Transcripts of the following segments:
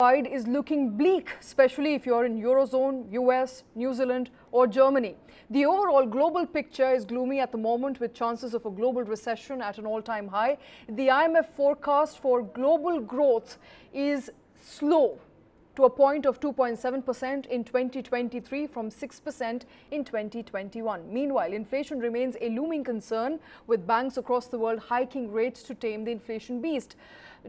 Wide is looking bleak, especially if you're in Eurozone, US, New Zealand or Germany. The overall global picture is gloomy at the moment with chances of a global recession at an all-time high. The IMF forecast for global growth is slow to a point of 2.7% in 2023 from 6% in 2021. Meanwhile, inflation remains a looming concern with banks across the world hiking rates to tame the inflation beast.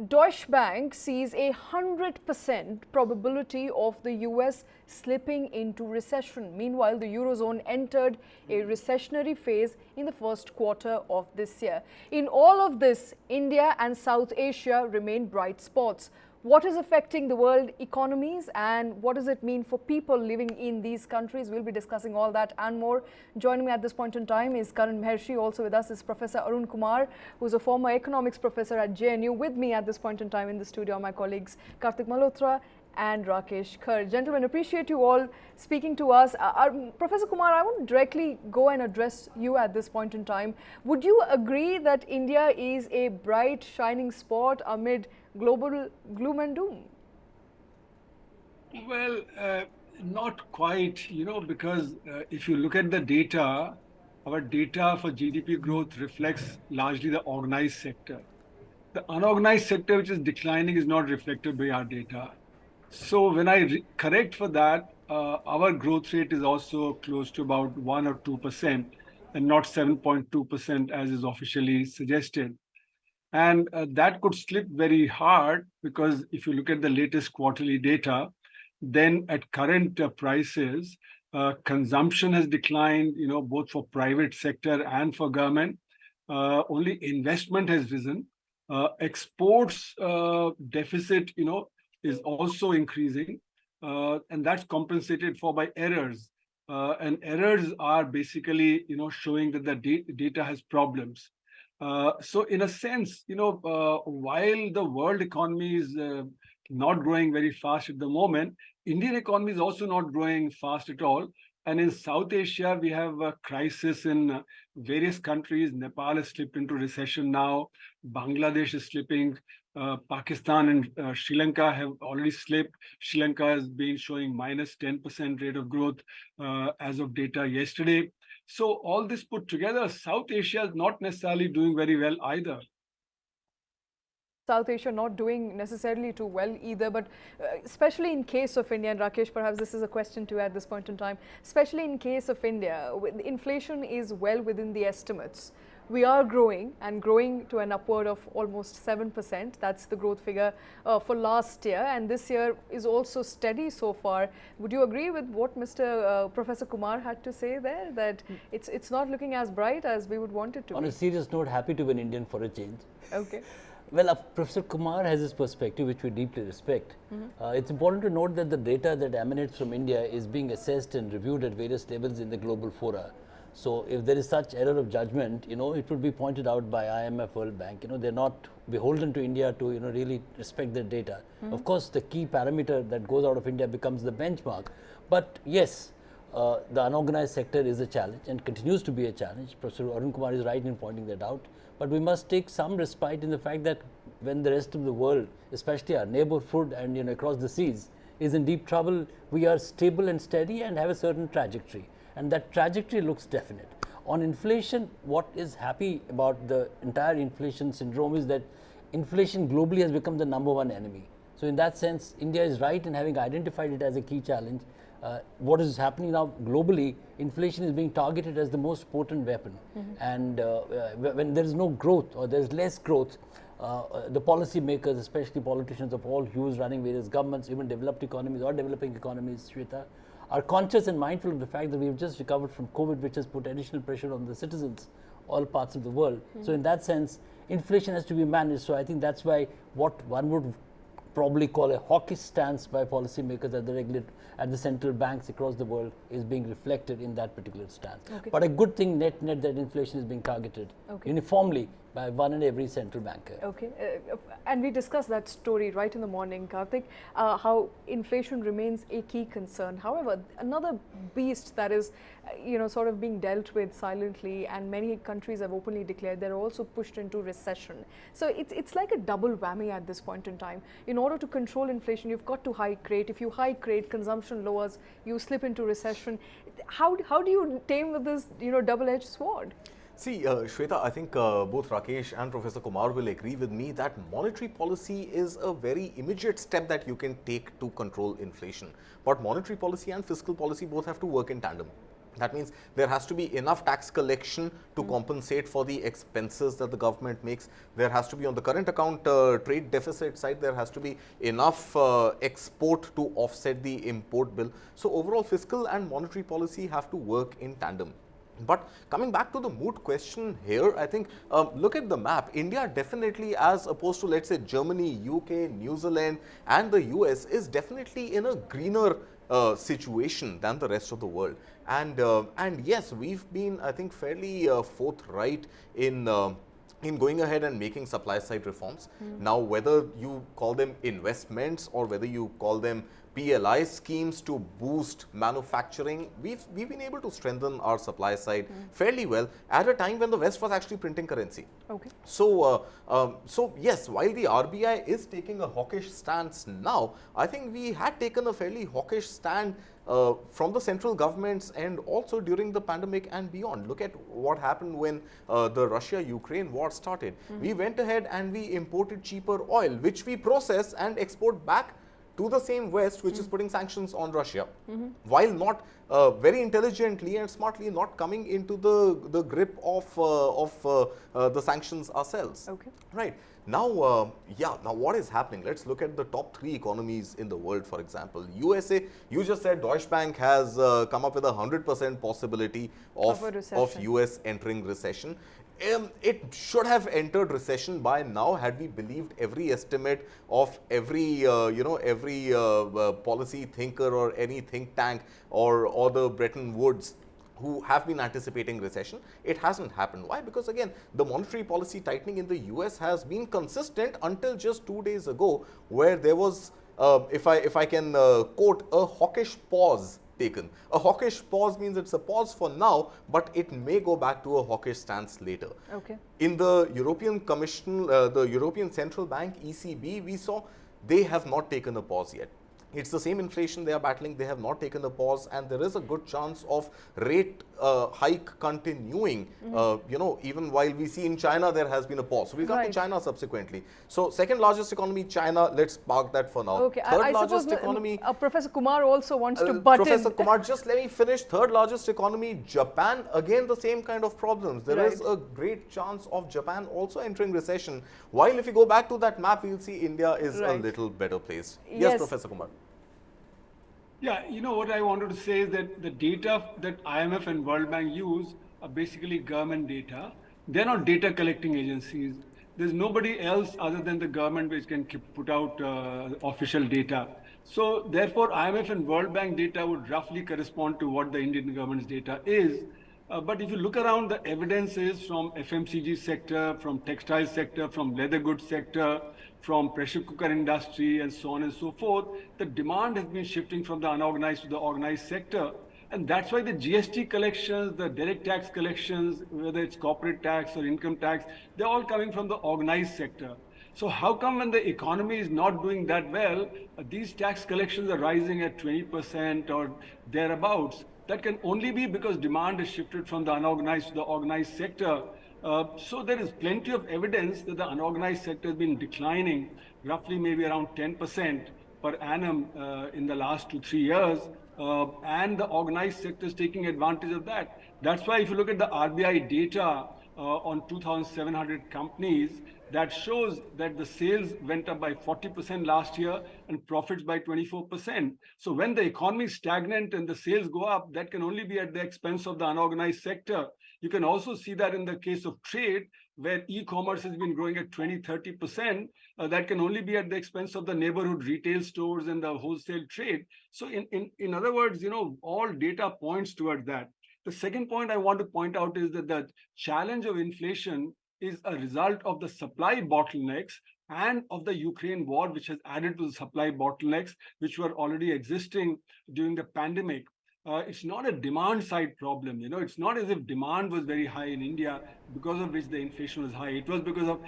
Deutsche Bank sees a 100% probability of the US slipping into recession. Meanwhile, the Eurozone entered a recessionary phase in the first quarter of this year. In all of this, India and South Asia remain bright spots. What is affecting the world economies and what does it mean for people living in these countries? We'll be discussing all that and more. Joining me at this point in time is Karan Mehrishi. Also with us is Professor Arun Kumar, who's a former economics professor at JNU. With me at this point in time in the studio are my colleagues Karthik Malhotra and Rakesh Khar. Gentlemen, appreciate you all speaking to us. Professor Kumar, I want to directly go and address you at this point in time. Would you agree that India is a bright, shining spot amid global gloom and doom? Well, not quite, because if you look at the data, our data for GDP growth reflects largely the organized sector. The unorganized sector, which is declining, is not reflected by our data. So when I correct for that, our growth rate is also close to about 1 or 2% and not 7.2% as is officially suggested. And that could slip very hard because if you look at the latest quarterly data, then at current prices, consumption has declined, both for private sector and for government. Only investment has risen. Exports deficit, is also increasing, and that's compensated for by errors. And errors are basically, showing that the data has problems. So in a sense, while the world economy is not growing very fast at the moment, Indian economy is also not growing fast at all. And in South Asia, we have a crisis in various countries. Nepal has slipped into recession now. Bangladesh is slipping. Pakistan and Sri Lanka have already slipped. Sri Lanka has been showing minus 10% rate of growth as of data yesterday. So all this put together, South Asia is not necessarily doing very well either. South Asia not doing necessarily too well either, but especially in case of India, and Rakesh, perhaps this is a question to you at this point in time, especially in case of India, inflation is well within the estimates. We are growing and growing to an upward of almost 7%. That's the growth figure for last year, and this year is also steady so far. Would you agree with what Mr. Professor Kumar had to say there, that it's not looking as bright as we would want it to be? On a serious note, happy to be an Indian for a change. Okay. Well, Professor Kumar has his perspective, which we deeply respect. It's important to note that the data that emanates from India is being assessed and reviewed at various levels in the global fora. So if there is such error of judgment, it would be pointed out by IMF, World Bank. They're not beholden to India to, really respect their data. Of course, the key parameter that goes out of India becomes the benchmark. But yes, the unorganized sector is a challenge and continues to be a challenge. Professor Arun Kumar is right in pointing that out. But we must take some respite in the fact that when the rest of the world, especially our neighborhood and across the seas, is in deep trouble, we are stable and steady and have a certain trajectory. And that trajectory looks definite. On inflation, what is happy about the entire inflation syndrome is that inflation globally has become the #1 enemy. So in that sense, India is right in having identified it as a key challenge. What is happening now globally, inflation is being targeted as the most potent weapon. And when there is no growth or there is less growth, the policy makers, especially politicians of all hues running various governments, even developed economies or developing economies, Shweta, are conscious and mindful of the fact that we have just recovered from COVID, which has put additional pressure on the citizens, all parts of the world. So in that sense, inflation has to be managed. So I think that's why what one would probably call a hawkish stance by policymakers at the central banks across the world is being reflected in that particular stance. But a good thing net that inflation is being targeted uniformly by one in every central banker. Okay, and we discussed that story right in the morning, Karthik, how inflation remains a key concern. However, another beast that is, sort of being dealt with silently, and many countries have openly declared they're also pushed into recession. So it's like a double whammy at this point in time. In order to control inflation, you've got to hike rate. If you hike rate, consumption lowers, you slip into recession. How do you tame with this, double-edged sword? See, Shweta, I think both Rakesh and Professor Kumar will agree with me that monetary policy is a very immediate step that you can take to control inflation. But monetary policy and fiscal policy both have to work in tandem. That means there has to be enough tax collection to compensate for the expenses that the government makes. There has to be, on the current account trade deficit side, there has to be enough export to offset the import bill. So overall, fiscal and monetary policy have to work in tandem. But coming back to the moot question here, I think, look at the map. India definitely, as opposed to, let's say, Germany, UK, New Zealand and the US, is definitely in a greener situation than the rest of the world. And yes, we've been, I think, fairly forthright in going ahead and making supply side reforms. Now, whether you call them investments or whether you call them PLI schemes to boost manufacturing, we've been able to strengthen our supply side fairly well at a time when the West was actually printing currency. Okay. So, so yes, while the RBI is taking a hawkish stance now, I think we had taken a fairly hawkish stand from the central governments and also during the pandemic and beyond. Look at what happened when the Russia-Ukraine war started. We went ahead and we imported cheaper oil, which we process and export back to the same West, which is putting sanctions on Russia, while not very intelligently and smartly not coming into the grip of the sanctions ourselves. Okay. Right. Now, now what is happening? Let's look at the top 3 economies in the world, for example. USA, you just said Deutsche Bank has come up with a 100% possibility of US entering recession. It should have entered recession by now had we believed every estimate of every policy thinker or any think tank or the Bretton Woods who have been anticipating recession. It hasn't happened. Why? Because again, the monetary policy tightening in the US has been consistent until just 2 days ago, where there was, if I can quote, a hawkish pause taken. A hawkish pause means it's a pause for now, but it may go back to a hawkish stance later. Okay. In the European Commission, the European Central Bank, ECB, we saw they have not taken a pause yet. It's the same inflation they are battling. They have not taken a pause, and there is a good chance of rate hike continuing. Even while we see in China there has been a pause. So we'll come to China subsequently. So second largest economy, China. Let's park that for now. Okay. Third largest economy. Professor Kumar also wants to butt in. Professor Kumar, just let me finish. Third largest economy, Japan. Again, the same kind of problems. There is a great chance of Japan also entering recession. While if you go back to that map, we'll see India is a little better placed. Yes, Professor Kumar. Yeah, what I wanted to say is that the data that IMF and World Bank use are basically government data. They're not data collecting agencies. There's nobody else other than the government which can put out official data. So therefore, IMF and World Bank data would roughly correspond to what the Indian government's data is. But if you look around, the evidence is from FMCG sector, from textile sector, from leather goods sector, from pressure cooker industry, and so on and so forth. The demand has been shifting from the unorganized to the organized sector. And that's why the GST collections, the direct tax collections, whether it's corporate tax or income tax, they're all coming from the organized sector. So how come when the economy is not doing that well, these tax collections are rising at 20% or thereabouts? That can only be because demand is shifted from the unorganized to the organized sector. So there is plenty of evidence that the unorganized sector has been declining roughly maybe around 10% per annum in the last 2-3 years. And the organized sector is taking advantage of that. That's why if you look at the RBI data on 2,700 companies, that shows that the sales went up by 40% last year and profits by 24%. So when the economy is stagnant and the sales go up, that can only be at the expense of the unorganized sector. You can also see that in the case of trade, where e-commerce has been growing at 20-30%, that can only be at the expense of the neighborhood retail stores and the wholesale trade. So in other words, all data points towards that. The second point I want to point out is that the challenge of inflation is a result of the supply bottlenecks and of the Ukraine war, which has added to the supply bottlenecks, which were already existing during the pandemic. It's not a demand side problem. It's not as if demand was very high in India because of which the inflation was high. It was because of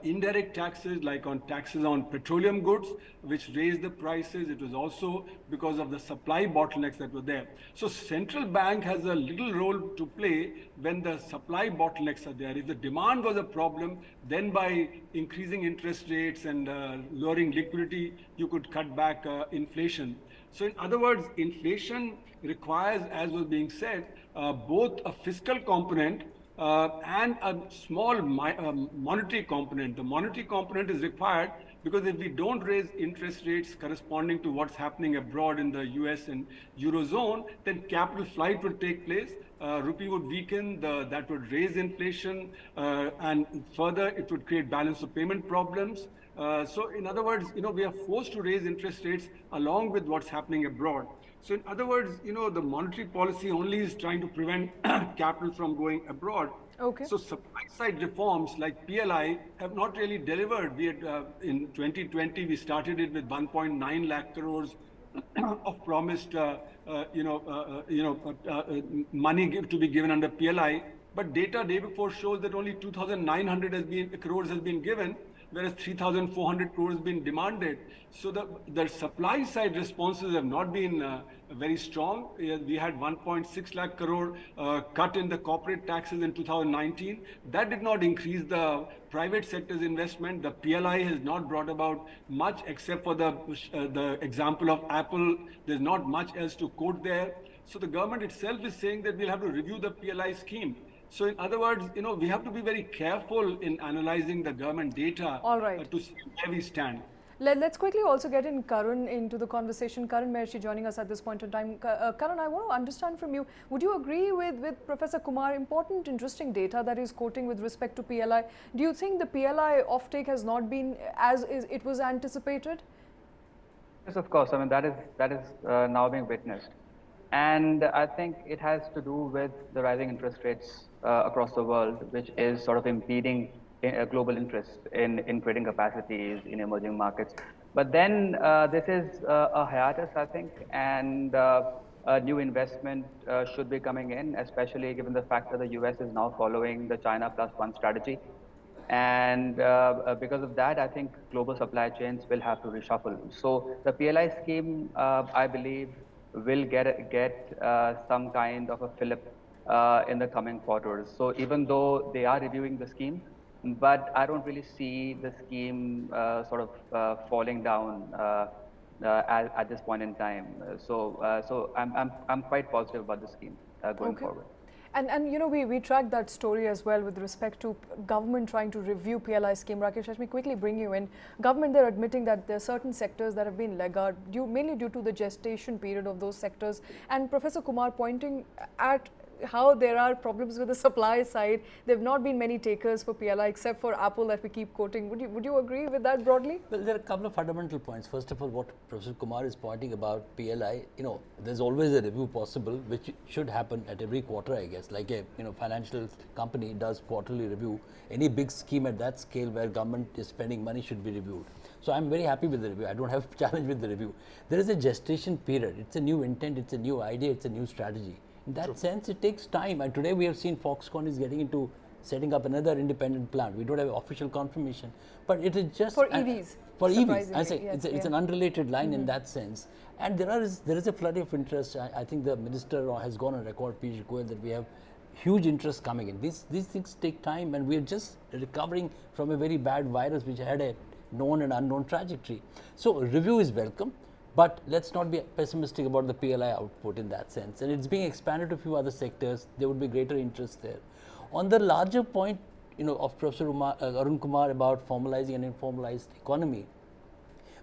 indirect taxes, like on taxes on petroleum goods, which raised the prices. It was also because of the supply bottlenecks that were there. So central bank has a little role to play when the supply bottlenecks are there. If the demand was a problem, then by increasing interest rates and lowering liquidity, you could cut back inflation. So in other words, inflation requires, as was being said, both a fiscal component and a small monetary component. The monetary component is required because if we don't raise interest rates corresponding to what's happening abroad in the US and Eurozone, then capital flight would take place, rupee would weaken, that would raise inflation, and further it would create balance of payment problems. So in other words, we are forced to raise interest rates along with what's happening abroad. So in other words, the monetary policy only is trying to prevent capital from going abroad. Okay. So supply side reforms like PLI have not really delivered. We had in 2020 we started it with 1.9 lakh crores of promised money to be given under PLI, but data day before shows that only 2,900 crores has been given, whereas 3,400 crores has been demanded. So the supply side responses have not been very strong. We had 1.6 lakh crore cut in the corporate taxes in 2019. That did not increase the private sector's investment. The PLI has not brought about much except for the example of Apple. There's not much else to quote there. So the government itself is saying that we'll have to review the PLI scheme. So in other words, we have to be very careful in analyzing the government data. All right. To see where we stand. Let's quickly also get in Karan into the conversation. Karan Mehrishi joining us at this point in time. Karan, I want to understand from you, would you agree with Professor Kumar, important, interesting data that he's quoting with respect to PLI? Do you think the PLI offtake has not been as it was anticipated? Yes, of course. I mean, that is now being witnessed. And I think it has to do with the rising interest rates across the world, which is sort of impeding global interest in creating capacities in emerging markets. But then this is a hiatus, I think, and a new investment should be coming in, especially given the fact that the US is now following the China +1 strategy. And because of that, I think global supply chains will have to reshuffle. So the PLI scheme, I believe, will get some kind of a fillip in the coming quarters. So even though they are reviewing the scheme, but I don't really see the scheme sort of falling down at this point in time. So I'm quite positive about the scheme going forward. And we tracked that story as well with respect to government trying to review PLI scheme. Rakesh, let me quickly bring you in. Government, they're admitting that there are certain sectors that have been laggard, mainly due to the gestation period of those sectors. And Professor Kumar pointing at how there are problems with the supply side. There have not been many takers for PLI except for Apple that we keep quoting. Would you agree with that broadly? Well, there are a couple of fundamental points. First of all, what Professor Kumar is pointing about PLI, there's always a review possible, which should happen at every quarter, I guess. Like a financial company does quarterly review. Any big scheme at that scale where government is spending money should be reviewed. So I'm very happy with the review. I don't have a challenge with the review. There is a gestation period. It's a new intent. It's a new idea. It's a new strategy. In that sense, it takes time. And today we have seen Foxconn is getting into setting up another independent plant. We don't have official confirmation, but it is just for EVs. For EVs, I say yes, it's an unrelated line in that sense. And there is a flood of interest. I think the minister has gone on record, Piyush Goyal, that we have huge interest coming in. These things take time, and we are just recovering from a very bad virus which had a known and unknown trajectory. So review is welcome. But let's not be pessimistic about the PLI output in that sense. And it's being expanded to a few other sectors. There would be greater interest there. On the larger point, of Professor Arun Kumar about formalizing an informalized economy,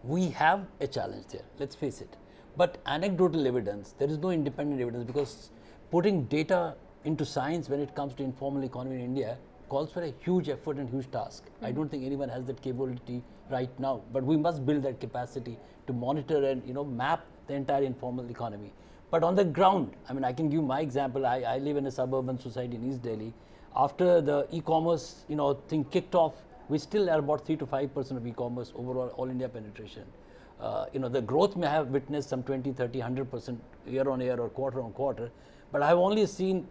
we have a challenge there. Let's face it. But anecdotal evidence, there is no independent evidence, because putting data into science when it comes to informal economy in India calls for a huge effort and huge task. I don't think anyone has that capability right now, but we must build that capacity to monitor and map the entire informal economy. But on the ground, I mean, I can give my example. I live in a suburban society in East Delhi. After the e-commerce, thing kicked off, we still are about 3 to 5% of e-commerce overall all India penetration. The growth may have witnessed some 20, 30, 100% year on year or quarter on quarter, but I've only seen,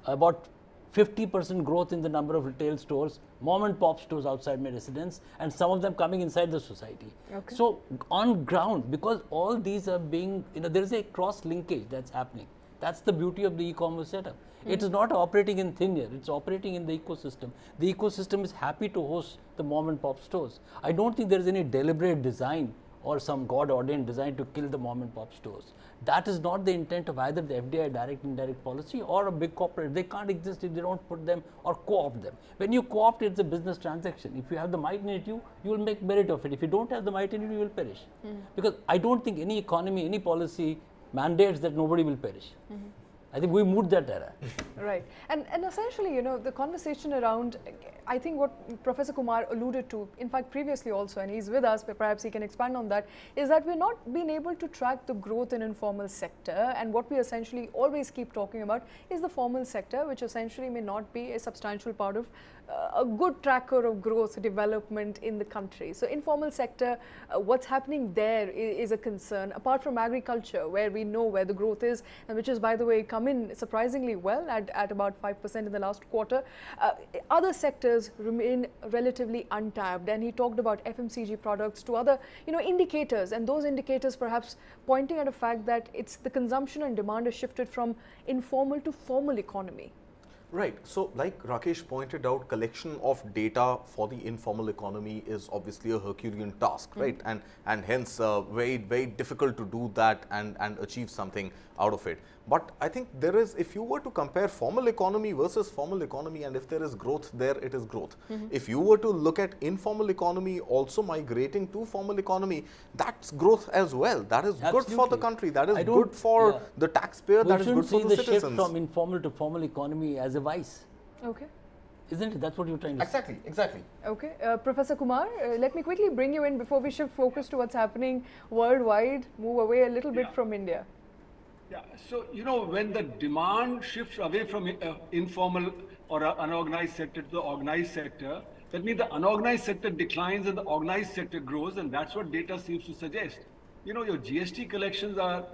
about 50% growth in the number of retail stores, mom and pop stores outside my residence, and some of them coming inside the society. Okay. So on ground, because all these are being, there is a cross linkage that's happening. That's the beauty of the e-commerce setup. It is not operating in thin air, it's operating in the ecosystem. The ecosystem is happy to host the mom and pop stores. I don't think there is any deliberate design or some God-ordained design to kill the mom and pop stores. That is not the intent of either the FDI direct indirect policy or a big corporate. They can't exist if they don't put them or co-opt them. When you co-opt, it's a business transaction. If you have the might in it, you will make merit of it. If you don't have the might in it, you will perish. Because I don't think any economy, any policy mandates that nobody will perish. I think we moved that era. Right. And essentially, the conversation around, I think what Professor Kumar alluded to, in fact, previously also, and he's with us, but perhaps he can expand on that, is that we're not being able to track the growth in informal sector. And what we essentially always keep talking about is the formal sector, which essentially may not be a substantial part of a good tracker of growth development in the country. So informal sector, what's happening there is a concern, apart from agriculture, where we know where the growth is, and which is, by the way, come in surprisingly well at about 5% in the last quarter. Other sectors remain relatively untapped, and he talked about FMCG products to other indicators, and those indicators perhaps pointing at a fact that it's the consumption and demand has shifted from informal to formal economy. Right. So like Rakesh pointed out, collection of data for the informal economy is obviously a Herculean task, right? And hence very, very difficult to do that and achieve something out of it. But I think there is, if you were to compare formal economy versus formal economy, and if there is growth there, it is growth. If you were to look at informal economy also migrating to formal economy, that's growth as well. That is good for the country. That is good for the taxpayer. That is good for the citizens. We shouldn't see the shift from informal to formal economy as a vice. Okay. Isn't it? That's what you're trying to say. Exactly. Okay. Professor Kumar, let me quickly bring you in before we shift focus to what's happening worldwide, move away a little bit from India. Yeah, so when the demand shifts away from informal or unorganized sector to the organized sector, that means the unorganized sector declines and the organized sector grows, and that's what data seems to suggest. Your GST collections are,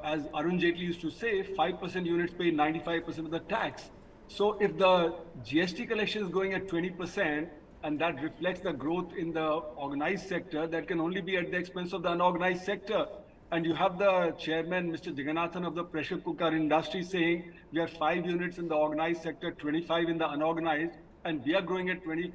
as Arun Jaitley used to say, 5% units pay 95% of the tax. So if the GST collection is going at 20%, and that reflects the growth in the organized sector, that can only be at the expense of the unorganized sector. And you have the chairman, Mr. Jagannathan of the pressure cooker industry saying we have 5 units in the organized sector, 25 in the unorganized, and we are growing at 24%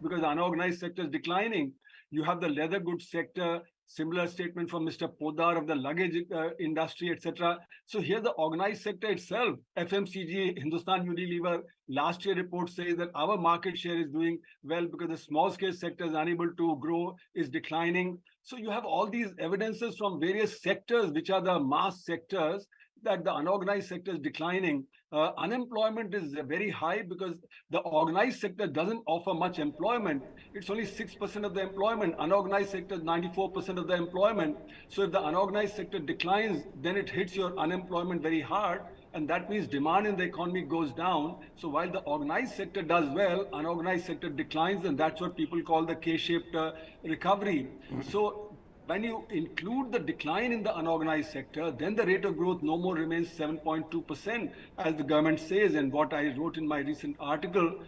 because the unorganized sector is declining. You have the leather goods sector, similar statement from Mr. Podar of the luggage industry, etc. So here the organized sector itself, FMCG, Hindustan Unilever, last year report says that our market share is doing well because the small scale sector is unable to grow, is declining. So you have all these evidences from various sectors, which are the mass sectors, that the unorganized sector is declining. Unemployment is very high because the organized sector doesn't offer much employment. It's only 6% of the employment. Unorganized sector is 94% of the employment. So if the unorganized sector declines, then it hits your unemployment very hard. And that means demand in the economy goes down. So while the organized sector does well, unorganized sector declines, and that's what people call the K-shaped recovery. So when you include the decline in the unorganized sector, then the rate of growth no more remains 7.2%, as the government says. And what I wrote in my recent article,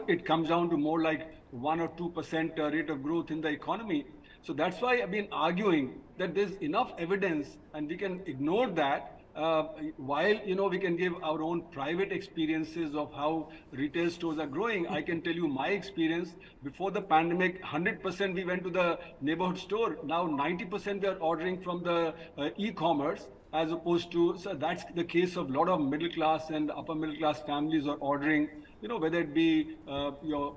it comes down to more like 1 or 2% rate of growth in the economy. So that's why I've been arguing that there's enough evidence, and we can ignore that. While we can give our own private experiences of how retail stores are growing, I can tell you my experience. Before the pandemic, 100% we went to the neighborhood store. Now 90% we are ordering from the e-commerce, as opposed to, so that's the case of a lot of middle class and upper middle class families are ordering, whether it be your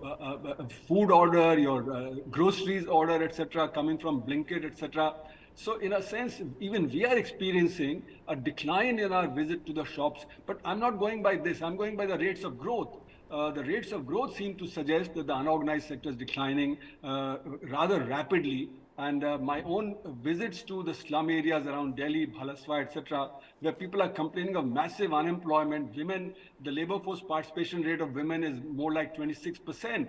food order, your groceries order, etc., coming from Blinkit, etc. So in a sense, even we are experiencing a decline in our visit to the shops, but I'm not going by this. I'm going by the rates of growth. The rates of growth seem to suggest that the unorganized sector is declining rather rapidly. And my own visits to the slum areas around Delhi, Bhalaswa, etc., where people are complaining of massive unemployment. Women, the labor force participation rate of women is more like 26%.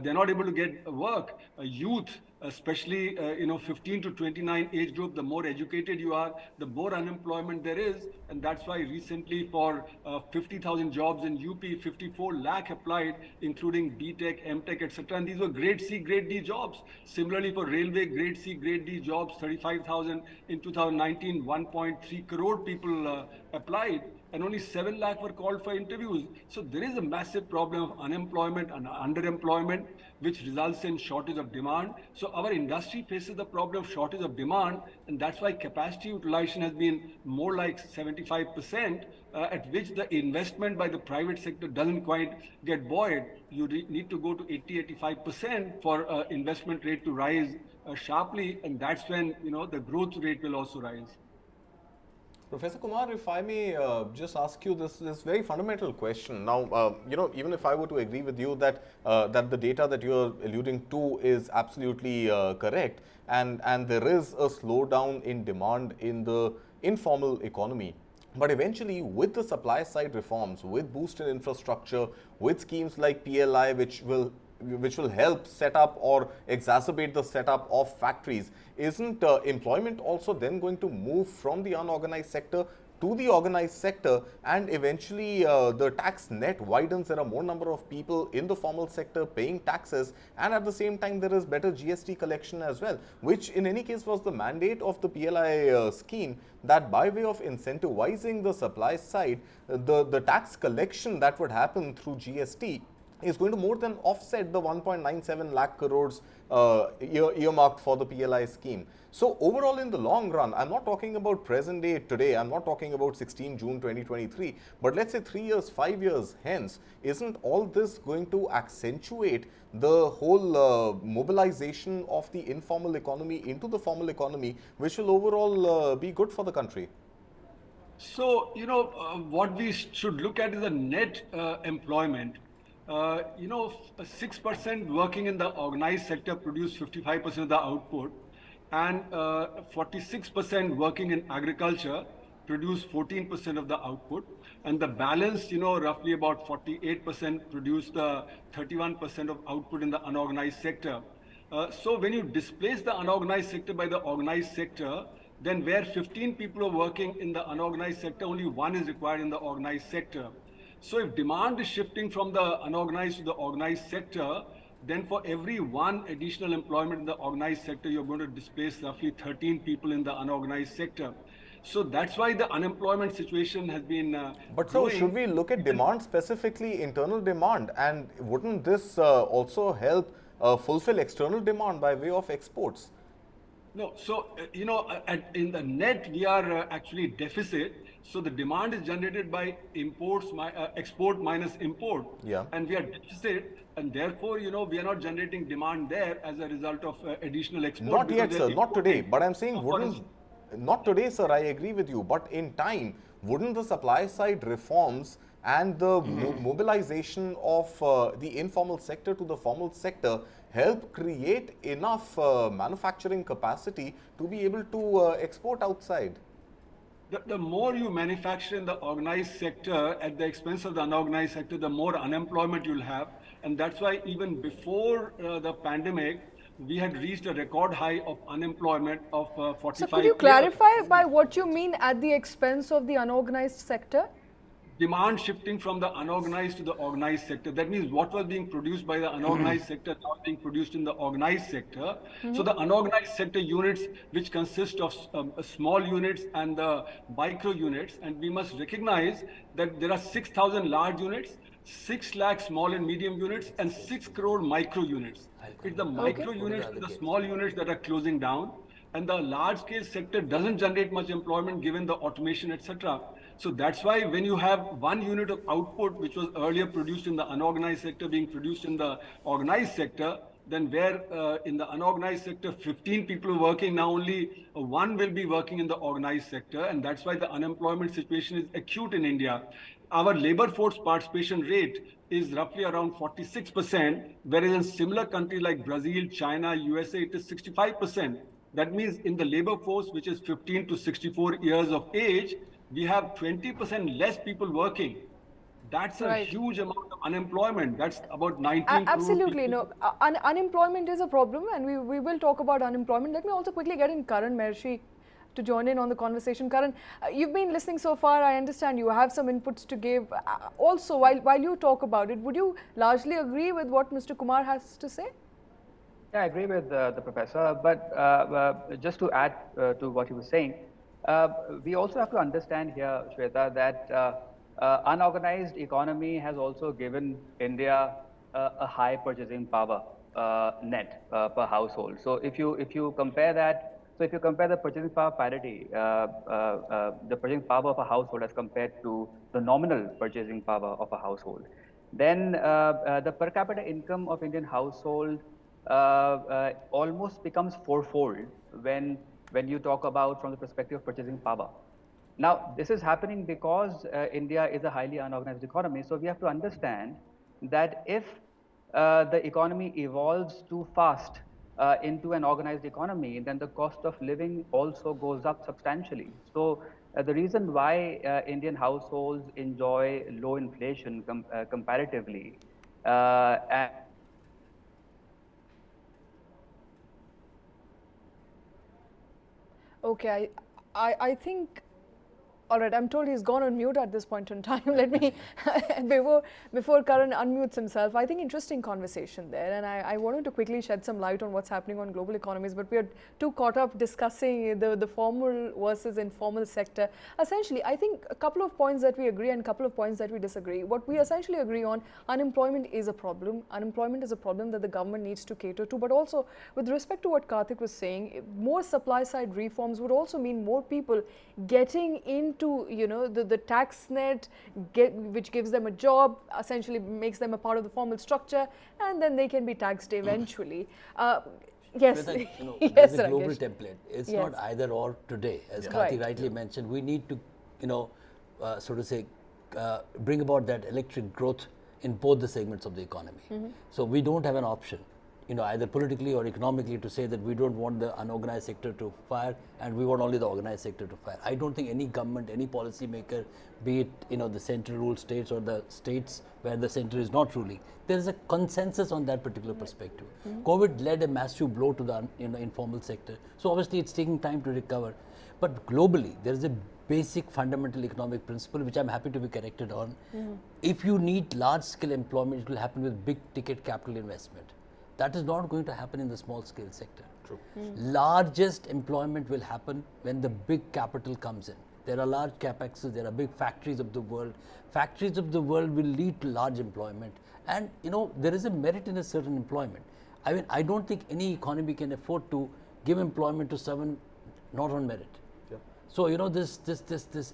They're not able to get work. Youth, especially 15 to 29 age group, the more educated you are, the more unemployment there is. And that's why recently for 50,000 jobs in UP, 54 lakh applied, including BTech, MTech, etc. And these were grade C, grade D jobs. Similarly for railway, grade C, grade D jobs, 35,000 in 2019, 1.3 crore people applied, and only 7 lakh were called for interviews. So there is a massive problem of unemployment and underemployment, which results in shortage of demand. So our industry faces the problem of shortage of demand, and that's why capacity utilization has been more like 75%, at which the investment by the private sector doesn't quite get buoyed. You need to go to 80-85% for investment rate to rise sharply, and that's when the growth rate will also rise. Professor Kumar, if I may just ask you this very fundamental question. Now, even if I were to agree with you that that the data that you are alluding to is absolutely correct, and there is a slowdown in demand in the informal economy. But eventually, with the supply side reforms, with boosted infrastructure, with schemes like PLI, which will help set up or exacerbate the setup of factories, isn't employment also then going to move from the unorganized sector to the organized sector, and eventually the tax net widens? There are more number of people in the formal sector paying taxes, and at the same time there is better GST collection as well, which in any case was the mandate of the PLI scheme, that by way of incentivizing the supply side, the tax collection that would happen through GST is going to more than offset the 1.97 lakh crores earmarked for the PLI scheme. So overall, in the long run, I'm not talking about present day today, I'm not talking about 16 June 2023, but let's say 3 years, 5 years hence, isn't all this going to accentuate the whole mobilization of the informal economy into the formal economy, which will overall be good for the country? So, what we should look at is the net employment. 6% working in the organized sector produce 55% of the output, and 46% working in agriculture produce 14% of the output, and the balance, roughly about 48% produce the 31% of output in the unorganized sector. So when you displace the unorganized sector by the organized sector, then where 15 people are working in the unorganized sector, only one is required in the organized sector. So if demand is shifting from the unorganized to the organized sector, then for every one additional employment in the organized sector, you're going to displace roughly 13 people in the unorganized sector. So that's why the unemployment situation has been But so should we look at demand specifically, internal demand, and wouldn't this also help fulfill external demand by way of exports? No, so, in the net, we are actually deficit. So the demand is generated by export minus import. Yeah. And we are deficit, and therefore, we are not generating demand there as a result of additional export. Not yet, sir, not today. But I'm saying, not today, sir, I agree with you. But in time, wouldn't the supply side reforms and the mobilization of the informal sector to the formal sector help create enough manufacturing capacity to be able to export outside? The more you manufacture in the organized sector at the expense of the unorganized sector, the more unemployment you'll have. And that's why even before the pandemic, we had reached a record high of unemployment of 45%. So could you clarify by what you mean at the expense of the unorganized sector? Demand shifting from the unorganized to the organized sector. That means what was being produced by the unorganized sector now being produced in the organized sector. So the unorganized sector units, which consist of small units and the micro units, and we must recognize that there are 6,000 large units, 6 lakh small and medium units, and 6 crore micro units. It's the micro units and the small units that are closing down, and the large scale sector doesn't generate much employment given the automation, etc. So that's why when you have one unit of output which was earlier produced in the unorganized sector being produced in the organized sector, then where in the unorganized sector 15 people are working, now only one will be working in the organized sector, and that's why the unemployment situation is acute in India. our labor force participation rate is roughly around 46%, whereas in similar countries like Brazil, China, USA, it is 65%. That means in the labor force, which is 15 to 64 years of age, we have 20% less people working. That's a Right. huge amount of unemployment. That's about 19 crore Absolutely, people. no. Unemployment is a problem, and we will talk about unemployment. Let me also quickly get in Karan Mehrishi to join in on the conversation. Karan, you've been listening so far. I understand you have some inputs to give. Also, while you talk about it, would you largely agree with what Mr. Kumar has to say? Yeah, I agree with the professor, but just to add to what he was saying, we also have to understand here, Shweta, that unorganized economy has also given India a high purchasing power net per household. So if you compare that, so if you compare the purchasing power parity, the purchasing power of a household as compared to the nominal purchasing power of a household, then the per capita income of Indian household almost becomes fourfold when you talk about from the perspective of purchasing power. Now, this is happening because India is a highly unorganized economy. So we have to understand that if the economy evolves too fast into an organized economy, then the cost of living also goes up substantially. So the reason why Indian households enjoy low inflation comparatively, and Okay, I think. All right, I'm told he's gone on mute at this point in time. Let me, before Karan unmutes himself, I think interesting conversation there. And I wanted to quickly shed some light on what's happening on global economies, but we are too caught up discussing the formal versus informal sector. Essentially, I think a couple of points that we agree and a couple of points that we disagree. What we essentially agree on, unemployment is a problem. Unemployment is a problem that the government needs to cater to. But also, with respect to what Karthik was saying, more supply side reforms would also mean more people getting into the tax net, which gives them a job, essentially makes them a part of the formal structure, and then they can be taxed eventually. Yes, there's a global Rakesh. template. It's Yes. not either or today, as Karthik rightly mentioned. We need to, so to say, bring about that electric growth in both the segments of the economy. So we don't have an option, either politically or economically, to say that we don't want the unorganized sector to fire and we want only the organized sector to fire. I don't think any government, any policy maker, be it the central ruled states or the states where the center is not ruling, there is a consensus on that particular perspective. COVID led a massive blow to the informal sector. So obviously it's taking time to recover. But globally, there is a basic fundamental economic principle which I'm happy to be corrected on. If you need large scale employment, it will happen with big ticket capital investment. That is not going to happen in the small scale sector. True. Largest employment will happen when the big capital comes in. There are large capexes, there are big factories of the world. Factories of the world will lead to large employment. And there is a merit in a certain employment. I mean, I don't think any economy can afford to give employment to someone not on merit. Yeah. So this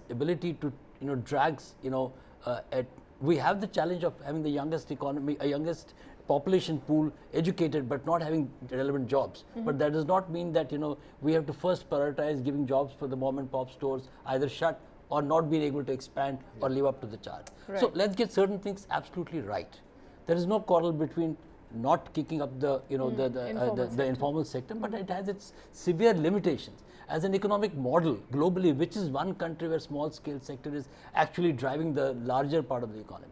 ability to drags we have the challenge of having the youngest economy, youngest population pool educated but not having relevant jobs. But that does not mean that we have to first prioritize giving jobs for the mom and pop stores, either shut or not being able to expand or live up to the charge. Right. So let's get certain things absolutely right. There is no quarrel between not kicking up the informal sector, but it has its severe limitations. As an economic model globally, which is one country where small scale sector is actually driving the larger part of the economy.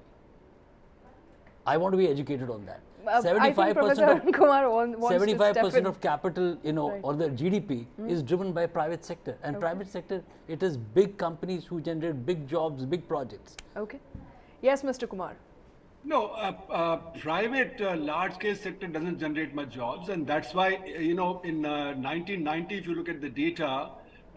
I want to be educated on that. 75% of capital, or the GDP is driven by private sector. And private sector, it is big companies who generate big jobs, big projects. Okay. Yes, Mr. Kumar. No, private large-scale sector doesn't generate much jobs, and that's why in 1990, if you look at the data,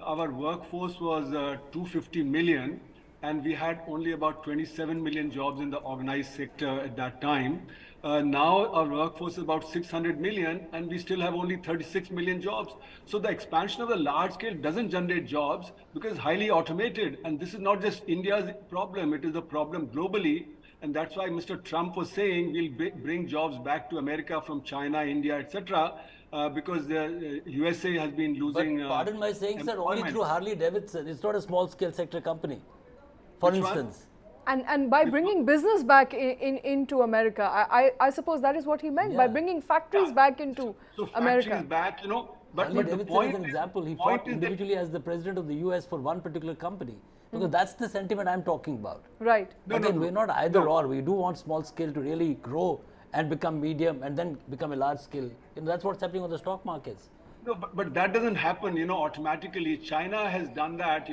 our workforce was 250 million, and we had only about 27 million jobs in the organized sector at that time. Now our workforce is about 600 million, and we still have only 36 million jobs. So the expansion of the large scale doesn't generate jobs because it's highly automated, and this is not just India's problem; it is a problem globally. And that's why Mr. Trump was saying we'll bring jobs back to America from China, India, etc. Because the USA has been losing. But pardon my saying, sir, only employment. through Harley Davidson. It's not a small scale sector company. For Which one? instance, And by bringing business back into America, I suppose that is what he meant, by bringing factories back into So America. factories back, but Ali the Davidson point is an example. He point fought is that- individually as the president of the US for one particular company. Because that's the sentiment I'm talking about. Right. Again, we're not either or. We do want small scale to really grow and become medium and then become a large scale. That's what's happening on the stock markets. No, but that doesn't happen, automatically. China has done that,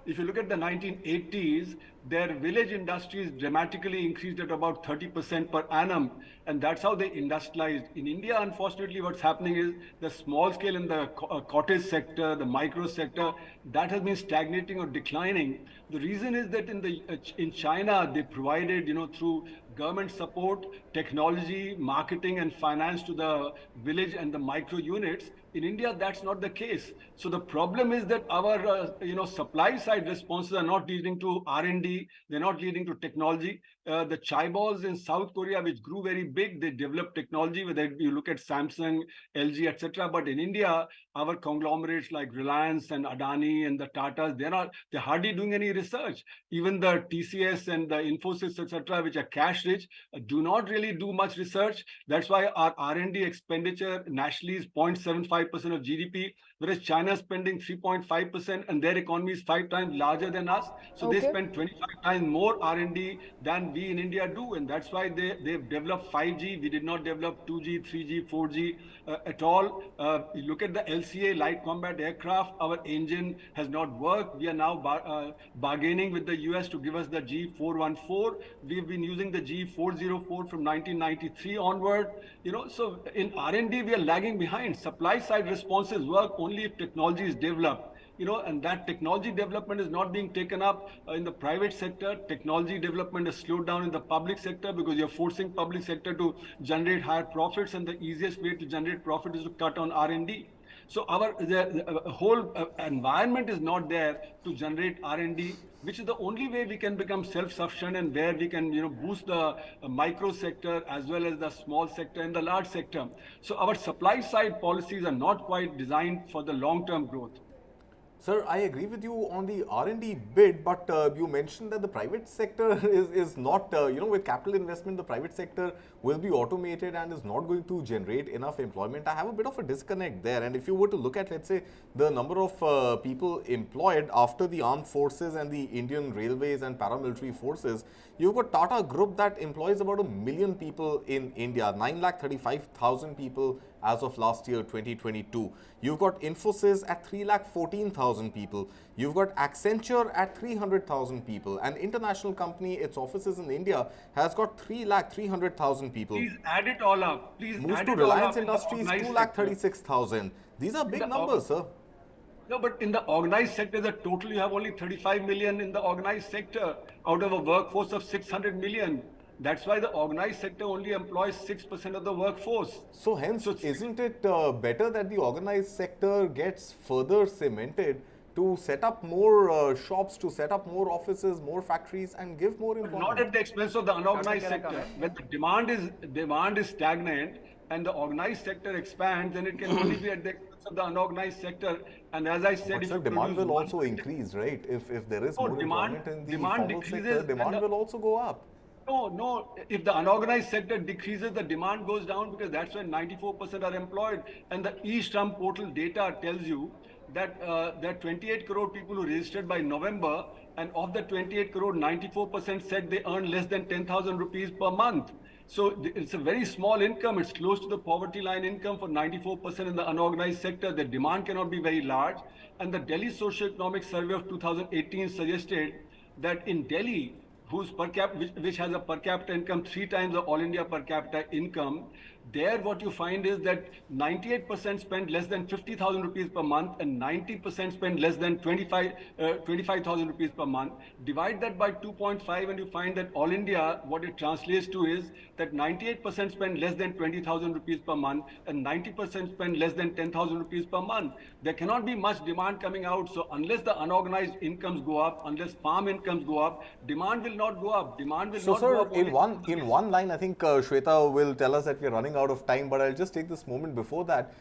If you look at the 1980s, their village industries dramatically increased at about 30% per annum. And that's how they industrialized. In India, unfortunately, what's happening is the small scale in the cottage sector, the micro sector, that has been stagnating or declining. The reason is that in China, they provided, through government support, technology, marketing, and finance to the village and the micro units. In India, that's not the case. So the problem is that our, supply side responses are not leading to R&D. They're not leading to technology. The chaebols in South Korea, which grew very big, they developed technology. Whether you look at Samsung, LG, etc. But in India, our conglomerates like Reliance and Adani and the Tatas, they're hardly doing any research. Even the TCS and the Infosys, etc., which are cash rich, do not really do much research. That's why our R&D expenditure nationally is 0.75% of GDP, whereas China is spending 3.5%, and their economy is 5 times larger than us. So they spend 25 times more R&D than we in India do, and that's why they've developed 5G. We did not develop 2G, 3G, 4G at all. You look at the LCA, light combat aircraft, our engine has not worked. We are now bargaining with the US to give us the G414. We've been using the G404 from 1993 onward. So in R&D, we are lagging behind. Supply side responses work only if technology is developed. And that technology development is not being taken up in the private sector. Technology development is slowed down in the public sector because you're forcing public sector to generate higher profits, and the easiest way to generate profit is to cut on R&D. So the whole environment is not there to generate R&D, which is the only way we can become self-sufficient, and where we can boost the micro sector as well as the small sector and the large sector. So our supply side policies are not quite designed for the long-term growth. Sir, I agree with you on the R&D bit, but you mentioned that the private sector is not, with capital investment, the private sector will be automated and is not going to generate enough employment. I have a bit of a disconnect there. And if you were to look at, let's say, the number of people employed after the armed forces and the Indian railways and paramilitary forces, you've got Tata Group that employs about 1 million people in India, 9,35,000 people as of last year, 2022. You've got Infosys at 3,14,000 people. You've got Accenture at 300,000 people. An international company, its offices in India, has got 3,300,000 people. Please add it all up. Please Move add to it all Reliance up in the Industries, organized 2,36,000. These are big numbers, sir. No, but in the organized sector, the total you have only 35 million in the organized sector out of a workforce of 600 million. That's why the organized sector only employs 6% of the workforce. So hence, isn't it better that the organized sector gets further cemented to set up more shops, to set up more offices, more factories, and give more employment? Not at the expense of the unorganized sector. When the demand is stagnant and the organized sector expands, then it can only be at the expense of the unorganized sector. And as I said, But demand will also increase, right? If there is more employment in the formal sector, demand will also go up. No. If the unorganized sector decreases, the demand goes down, because that's when 94% are employed. And the e-Shram portal data tells you that there are 28 crore people who registered by November, and of the 28 crore, 94% said they earn less than 10,000 rupees per month. So it's a very small income. It's close to the poverty line income for 94% in the unorganized sector. The demand cannot be very large. And the Delhi Socioeconomic Survey of 2018 suggested that in Delhi, which has a per capita income 3 times the all India per capita income, there what you find is that 98% spend less than 50,000 rupees per month, and 90% spend less than 25,000 rupees per month. Divide that by 2.5 and you find that all India, what it translates to is that 98% spend less than 20,000 rupees per month, and 90% spend less than 10,000 rupees per month. There cannot be much demand coming out. So unless the unorganized incomes go up, unless farm incomes go up, demand will not go up. Demand will not go up. So, sir, in one line, I think Shweta will tell us that we're running running out of time, but I'll just take this moment before that.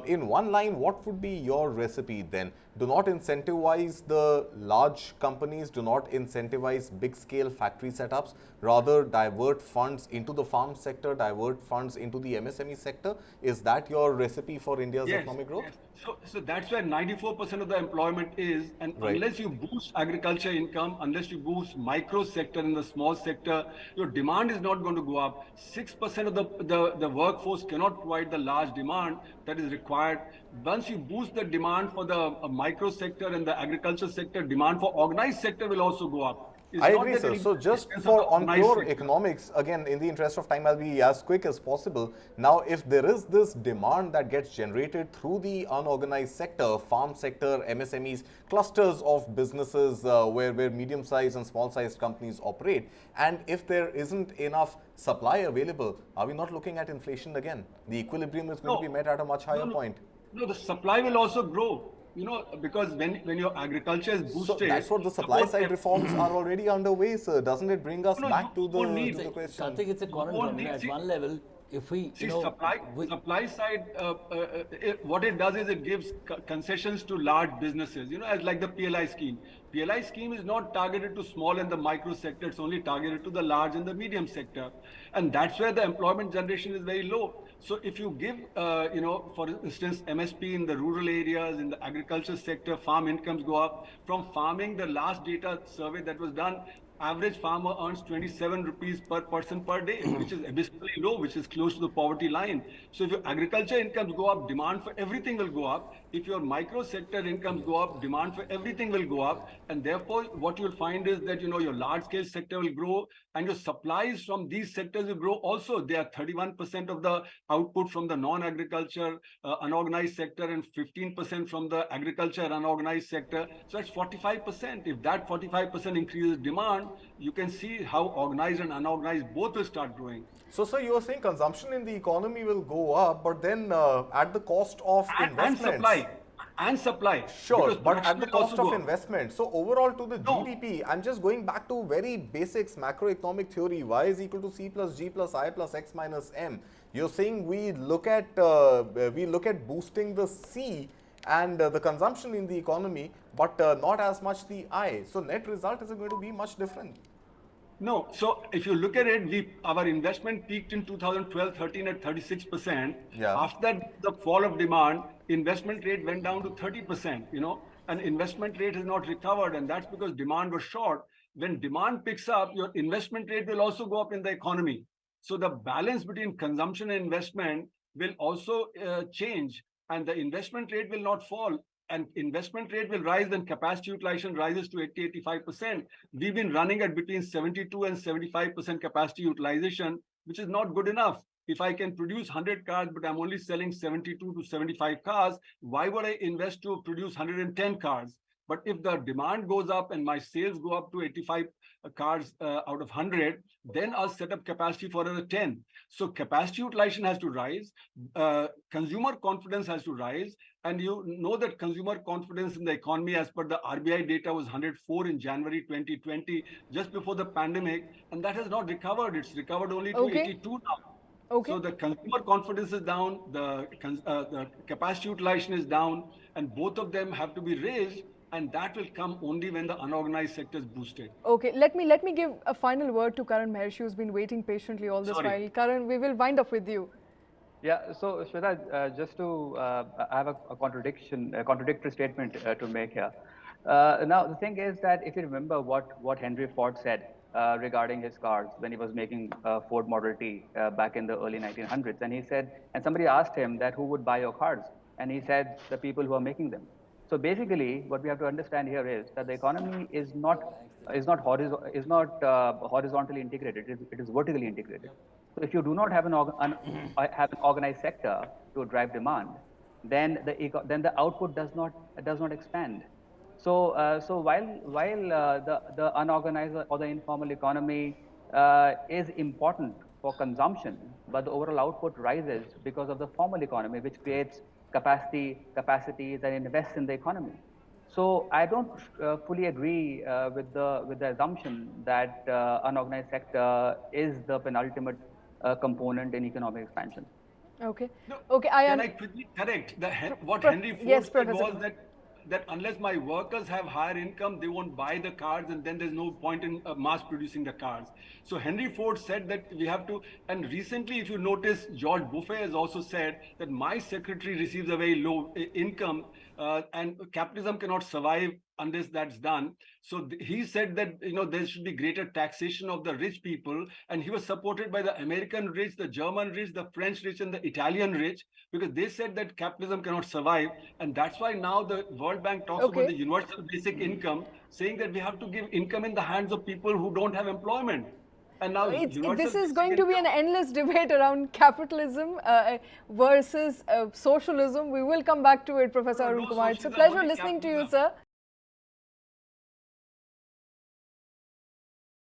In one line, what would be your recipe then? Do not incentivize the large companies, do not incentivize big scale factory setups, rather divert funds into the farm sector, divert funds into the MSME sector. Is that your recipe for India's economic growth? Yes. So that's where 94% of the employment is. And Right. unless you boost agriculture income, unless you boost micro sector and the small sector, your demand is not going to go up. 6% of the workforce cannot provide the large demand that is required. Once you boost the demand for the micro sector and the agriculture sector, demand for organized sector will also go up. It's I not agree, that sir. it So will be at the just expense of for the on organized pure sector. economics, again, in the interest of time, I'll be as quick as possible. Now, if there is this demand that gets generated through the unorganized sector, farm sector, MSMEs, clusters of businesses where medium-sized and small-sized companies operate, and if there isn't enough supply available, are we not looking at inflation again? The equilibrium is going to be met at a much higher point. No, the supply will also grow. Because when your agriculture is So boosted, that's what the supply side reforms are already underway, sir. Doesn't it bring us No, back to you won't need the question? Karthik, it's a common won't phenomenon. need- At see- one level, if we, See, supply side, what it does is it gives concessions to large businesses, as like the PLI scheme. PLI scheme is not targeted to small and the micro sector, it's only targeted to the large and the medium sector. And that's where the employment generation is very low. So if you give, for instance, MSP in the rural areas, in the agriculture sector, farm incomes go up. From farming, the last data survey that was done, average farmer earns 27 rupees per person per day, which is abysmally low, which is close to the poverty line. So if your agriculture incomes go up, demand for everything will go up. If your micro sector incomes go up, demand for everything will go up. And therefore, what you'll find is that, your large scale sector will grow and your supplies from these sectors will grow also. They are 31% of the output from the non-agriculture unorganized sector and 15% from the agriculture unorganized sector. So that's 45%. If that 45% increases demand, you can see how organized and unorganized both will start growing. So, sir, you are saying consumption in the economy will go up, but then at the cost of investments. And supply. Sure, Because but at production the will also cost of go up. investment. So overall to the No. GDP, I'm just going back to very basics macroeconomic theory. Y is equal to C plus G plus I plus X minus M. You're saying we look at boosting the C and the consumption in the economy, but not as much the I. So net result is going to be much different. No, so if you look at it, our investment peaked in 2012-13 at 36%. Yeah. After that, the fall of demand, investment rate went down to 30%, and investment rate has not recovered, and that's because demand was short. When demand picks up, your investment rate will also go up in the economy. So the balance between consumption and investment will also change, and the investment rate will not fall. And investment rate will rise, then capacity utilization rises to 80-85%. We've been running at between 72 and 75% capacity utilization, which is not good enough. If I can produce 100 cars, but I'm only selling 72 to 75 cars, why would I invest to produce 110 cars? But if the demand goes up and my sales go up to 85 cars out of 100, then I'll set up capacity for another 10. So capacity utilization has to rise, consumer confidence has to rise, and you know that consumer confidence in the economy as per the RBI data was 104 in January 2020, just before the pandemic, and that has not recovered. It's recovered only to 82 now. Okay. So the consumer confidence is down, the capacity utilization is down, and both of them have to be raised, and that will come only when the unorganized sector is boosted. Okay, let me give a final word to Karan Mehrishi, who's been waiting patiently all this while. Karan, we will wind up with you. Yeah, so Shweta, just to, I have a contradictory statement to make here. Now, the thing is that if you remember what Henry Ford said regarding his cars when he was making Ford Model T back in the early 1900s, and he said, and somebody asked him that who would buy your cars, and he said the people who are making them. So basically, what we have to understand here is that the economy is not horizontally integrated; it is vertically integrated. So if you do not have an organized sector to drive demand, then the output does not expand. So while the unorganized or the informal economy is important for consumption, but the overall output rises because of the formal economy, which creates capacities and invests in the economy. So I don't fully agree with the assumption that unorganized sector is the penultimate component in economic expansion. Okay. No, Okay. can I quickly correct what Henry Ford Yes, said Professor was Kumar. that unless my workers have higher income, they won't buy the cars, and then there's no point in mass producing the cars. So Henry Ford said that we have to. And recently, if you notice, George Buffett has also said that my secretary receives a very low income, and capitalism cannot survive unless that's done. So he said that there should be greater taxation of the rich people, and he was supported by the American rich, the German rich, the French rich, and the Italian rich, because they said that capitalism cannot survive. And that's why now the World Bank talks about Okay. the universal basic income, saying that we have to give income in the hands of people who don't have employment. And now universal This is basic going to be an income. endless debate around capitalism versus socialism. We will come back to it, Professor No, Arun no Kumar. It's a socialism, pleasure only listening to you, capitalism. sir.